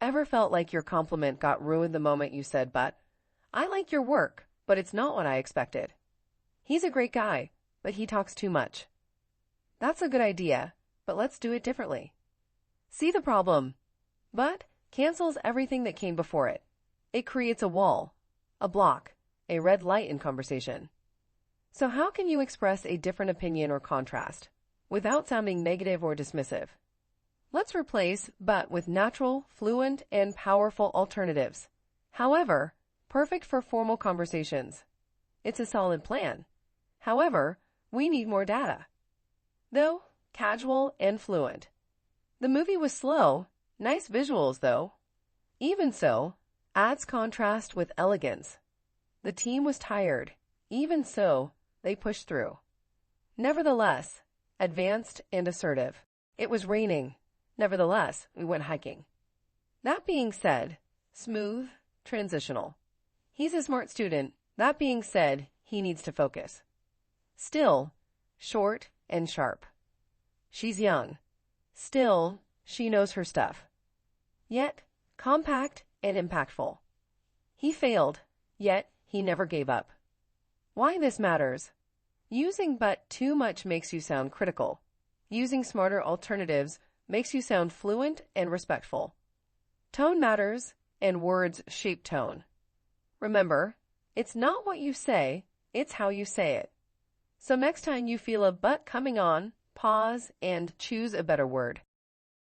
Ever felt like your compliment got ruined the moment you said, "But I like your work, but it's not what I expected. He's a great guy, but he talks too much. That's a good idea, but let's do it differently." See the problem? But cancels everything that came before it. It creates a wall, a block, a red light in conversation. So how can you express a different opinion or contrast without sounding negative or dismissive? Let's replace but with natural, fluent, and powerful alternatives. However, perfect for formal conversations. It's a solid plan. However, we need more data. Though, casual and fluent. The movie was slow, nice visuals though. Even so, adds contrast with elegance. The team was tired. Even so, they pushed through. Nevertheless, advanced and assertive. It was raining. Nevertheless, we went hiking. That being said, smooth, transitional. He's a smart student. That being said, he needs to focus. Still, short and sharp. She's young. Still, she knows her stuff. Yet, compact and impactful. He failed, yet he never gave up. Why this matters? Using but too much makes you sound critical. Using smarter alternatives makes you sound fluent and respectful. Tone matters, and words shape tone. Remember, it's not what you say, it's how you say it. So next time you feel a but coming on, pause and choose a better word.